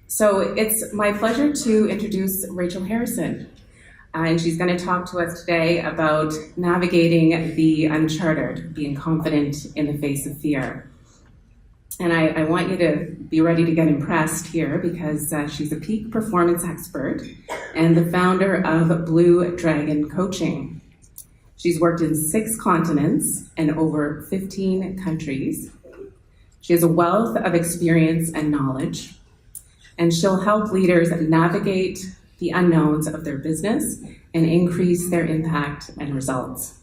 So it's my pleasure to introduce Rachel Harrison. And she's going to talk to us today about navigating the uncharted, being confident in the face of fear. And I want you to be ready to get impressed here because she's a peak performance expert and the founder of Blue Dragon Coaching. She's worked in 6 continents and over 15 countries. She has a wealth of experience and knowledge, and she'll help leaders navigate the unknowns of their business and increase their impact and results.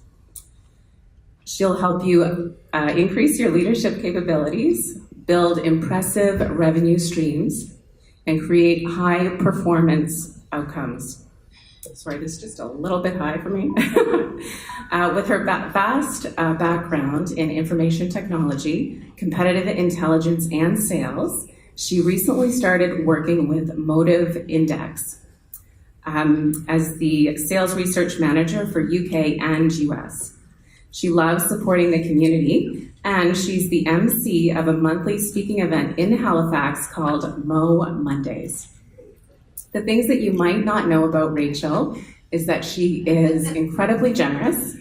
She'll help you increase your leadership capabilities, build impressive revenue streams, and create high performance outcomes. Sorry, this is just a little bit high for me. With her vast background in information technology, competitive intelligence, and sales, she recently started working with Motive Index as the sales research manager for UK and US. She loves supporting the community, and she's the MC of a monthly speaking event in Halifax called Mo Mondays. The things that you might not know about Rachel is that she is incredibly generous.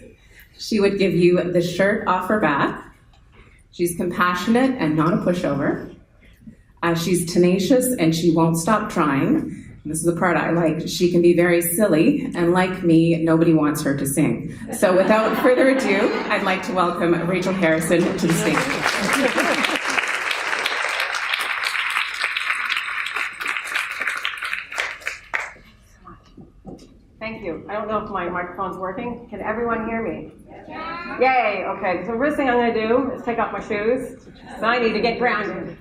She would give you the shirt off her back. She's compassionate and not a pushover. She's tenacious and she won't stop trying. This is the part I like. She can be very silly, and like me, nobody wants her to sing. So without further ado, I'd like to welcome Rachel Harrison to the stage. Thank you. I don't know if my microphone's working. Can everyone hear me? Yeah. Yay, okay. So the first thing I'm going to do is take off my shoes. So I need to get grounded.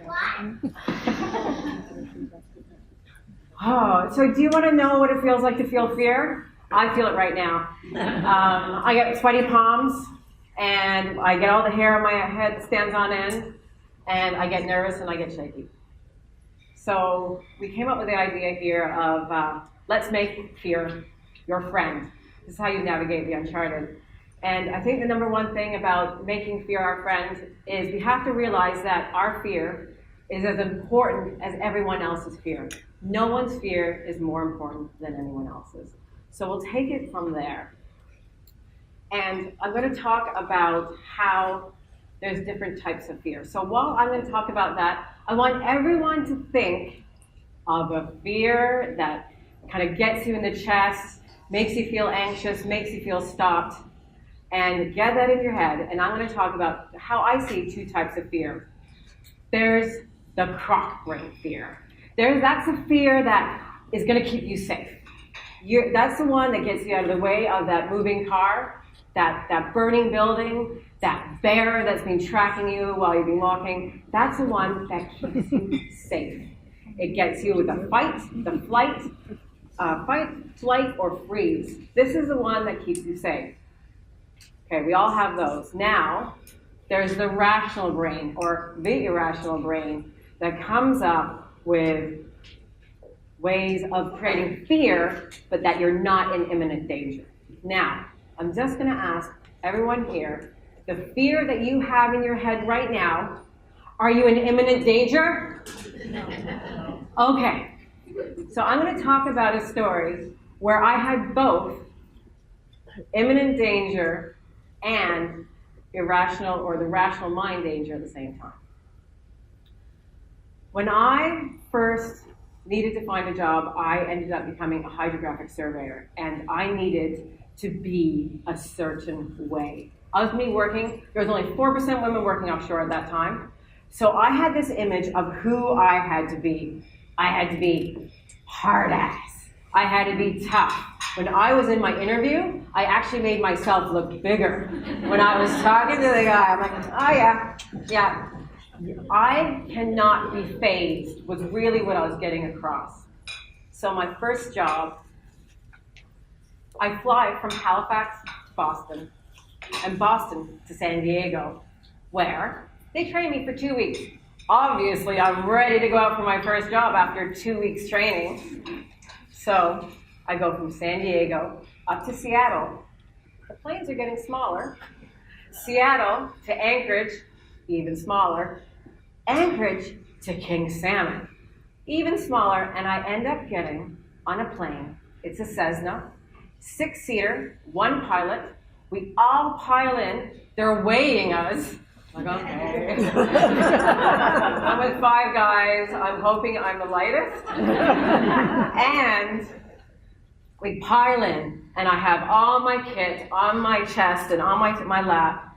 Oh, so do you want to know what it feels like to feel fear? I feel it right now. I get sweaty palms, and I get all the hair on my head stands on end, and I get nervous and I get shaky. So we came up with the idea here of let's make fear your friend. This is how you navigate the uncharted. And I think the number one thing about making fear our friend is we have to realize that our fear is as important as everyone else's fear. No one's fear is more important than anyone else's. So we'll take it from there. And I'm going to talk about how there's different types of fear. So while I'm going to talk about that, I want everyone to think of a fear that kind of gets you in the chest, makes you feel anxious, makes you feel stopped, and get that in your head. And I'm going to talk about how I see 2 types of fear. There's the croc brain fear. That's a fear that is going to keep you safe. That's the one that gets you out of the way of that moving car, that burning building, that bear that's been tracking you while you've been walking. That's the one that keeps you safe. It gets you with the fight, flight, or freeze. This is the one that keeps you safe. Okay, we all have those. Now, there's the rational brain, or the irrational brain, that comes up with ways of creating fear, but that you're not in imminent danger. Now, I'm just going to ask everyone here, the fear that you have in your head right now, are you in imminent danger? Okay. So I'm going to talk about a story where I had both imminent danger and irrational or the rational mind danger at the same time. When I first needed to find a job, I ended up becoming a hydrographic surveyor, and I needed to be a certain way. Of me working, there was only 4% women working offshore at that time, so I had this image of who I had to be. I had to be hard ass. I had to be tough. When I was in my interview, I actually made myself look bigger. When I was talking to the guy, I'm like, oh yeah. I cannot be fazed was really what I was getting across. So my first job, I fly from Halifax to Boston, and Boston to San Diego, where they trained me for 2 weeks. Obviously, I'm ready to go out for my first job after 2 weeks training. So I go from San Diego up to Seattle. The planes are getting smaller. Seattle to Anchorage, even smaller. Anchorage to king salmon. Even smaller, and I end up getting on a plane. It's a Cessna, 6-seater, 1 pilot. We all pile in. They're weighing us. I'm like, okay. I'm with 5 guys. I'm hoping I'm the lightest. And we pile in, and I have all my kit on my chest and on my lap,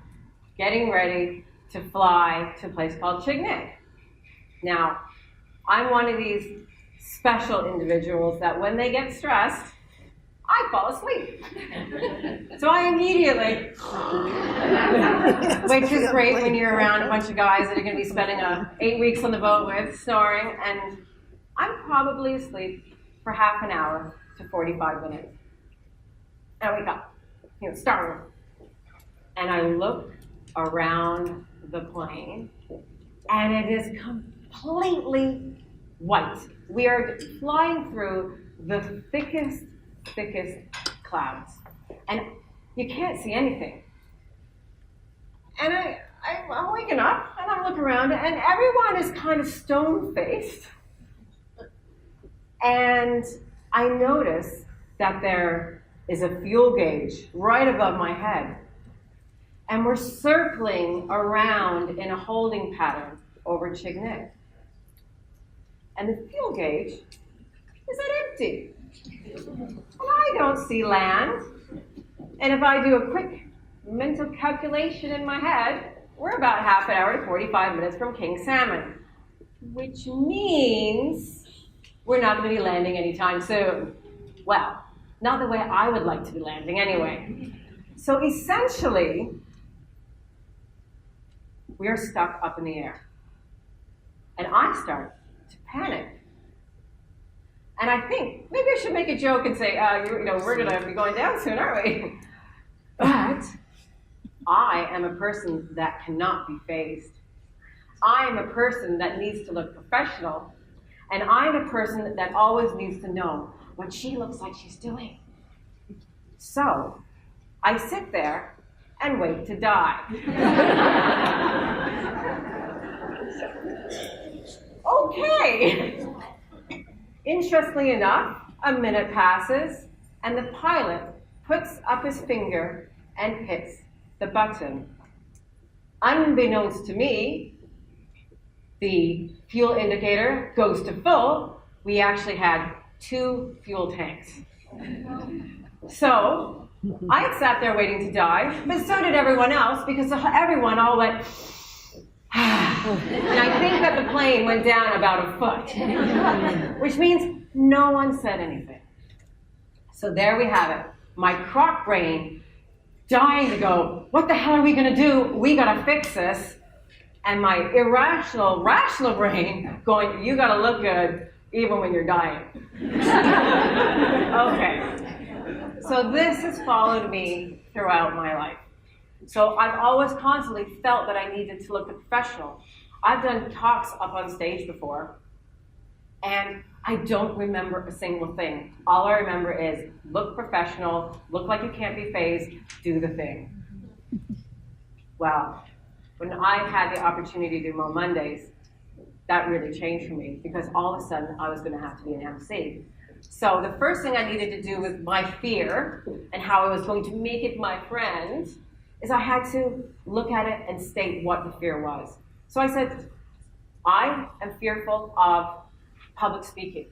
getting ready to fly to a place called Chignik. Now, I'm one of these special individuals that when they get stressed, I fall asleep. So I immediately, which is great when you're around a bunch of guys that are going to be spending 8 weeks on the boat with, snoring, and I'm probably asleep for half an hour to 45 minutes. And I wake up, startled, and I look around the plane, and it is completely white. We are flying through the thickest clouds, and you can't see anything. And I'm waking up, and I'm looking around, and everyone is kind of stone-faced. And I notice that there is a fuel gauge right above my head. And we're circling around in a holding pattern over Chignik. And the fuel gauge is empty. And I don't see land. And if I do a quick mental calculation in my head, we're about half an hour to 45 minutes from King Salmon, which means we're not going to be landing anytime soon. Well, not the way I would like to be landing anyway. So essentially, we are stuck up in the air. And I start to panic. And I think, maybe I should make a joke and say, we're going to be going down soon, aren't we? But I am a person that cannot be fazed. I am a person that needs to look professional. And I'm a person that always needs to know what she looks like she's doing. So I sit there and wait to die. Okay. Interestingly enough, a minute passes, and the pilot puts up his finger and hits the button. Unbeknownst to me, the fuel indicator goes to full. We actually had 2 fuel tanks. So I had sat there waiting to die, but so did everyone else, because everyone all went, and I think that the plane went down about a foot, which means no one said anything. So there we have it. My croc brain dying to go, what the hell are we going to do? We got to fix this. And my irrational, rational brain going, you got to look good even when you're dying. Okay. So this has followed me throughout my life. So I've always constantly felt that I needed to look professional. I've done talks up on stage before, and I don't remember a single thing. All I remember is look professional, look like you can't be fazed, do the thing. Well, when I had the opportunity to do Mo Mondays, that really changed for me, because all of a sudden I was going to have to be an MC. So the first thing I needed to do with my fear and how I was going to make it my friend is I had to look at it and state what the fear was. So I said, I am fearful of public speaking.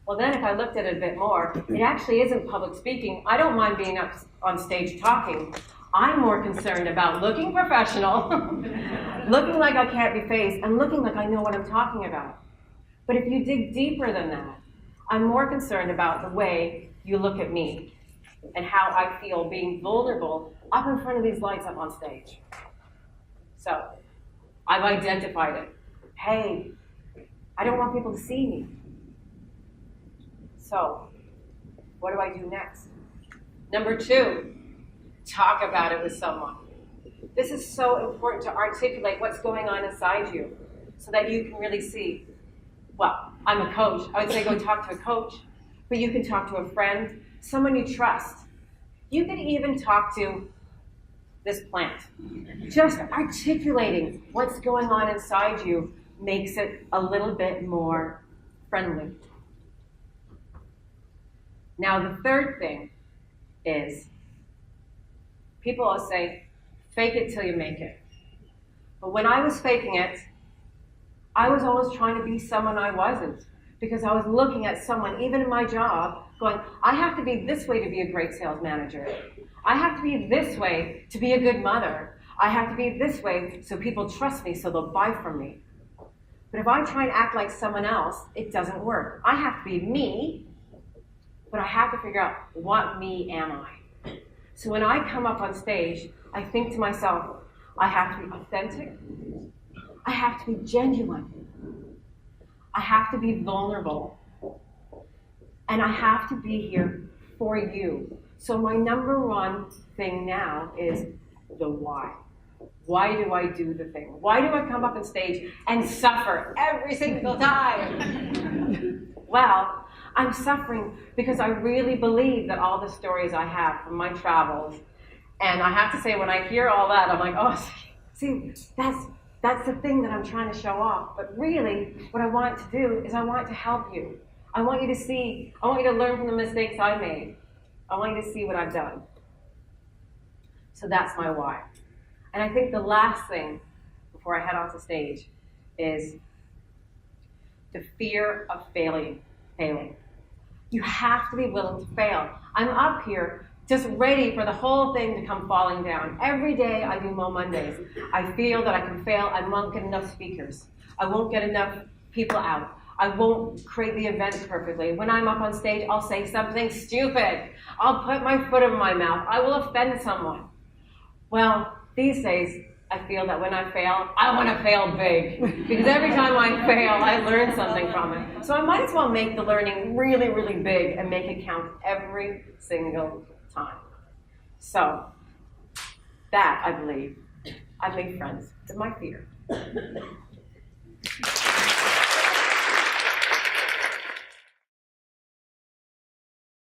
Well, then if I looked at it a bit more, it actually isn't public speaking. I don't mind being up on stage talking. I'm more concerned about looking professional, looking like I can't be fazed, and looking like I know what I'm talking about. But if you dig deeper than that, I'm more concerned about the way you look at me and how I feel being vulnerable up in front of these lights up on stage. So I've identified it. Hey, I don't want people to see me. So what do I do next? Number 2, talk about it with someone. This is so important to articulate what's going on inside you so that you can really see. Well, I'm a coach. I would say go talk to a coach, but you can talk to a friend, someone you trust. You can even talk to this plant. Just articulating what's going on inside you makes it a little bit more friendly. Now, the third thing is people will say, fake it till you make it. But when I was faking it, I was always trying to be someone I wasn't, because I was looking at someone, even in my job, going, I have to be this way to be a great sales manager. I have to be this way to be a good mother. I have to be this way so people trust me, so they'll buy from me. But if I try and act like someone else, it doesn't work. I have to be me, but I have to figure out, what me am I? So when I come up on stage, I think to myself, I have to be authentic. I have to be genuine. I have to be vulnerable. And I have to be here for you. So my number one thing now is the why. Why do I do the thing? Why do I come up on stage and suffer every single time? Well, I'm suffering because I really believe that all the stories I have from my travels, and I have to say, when I hear all that, I'm like, oh, see, that's the thing that I'm trying to show off. But really, what I want to do is I want to help you. I want you to see, I want you to learn from the mistakes I made. I want you to see what I've done. So that's my why. And I think the last thing before I head off the stage is the fear of failing. You have to be willing to fail. I'm up here just ready for the whole thing to come falling down. Every day I do Mo Mondays. I feel that I can fail. I won't get enough speakers. I won't get enough people out. I won't create the event perfectly. When I'm up on stage, I'll say something stupid. I'll put my foot in my mouth. I will offend someone. Well, these days, I feel that when I fail, I want to fail big. Because every time I fail, I learn something from it. So I might as well make the learning really, really big and make it count every single time. So, that, I believe, friends, is my fear.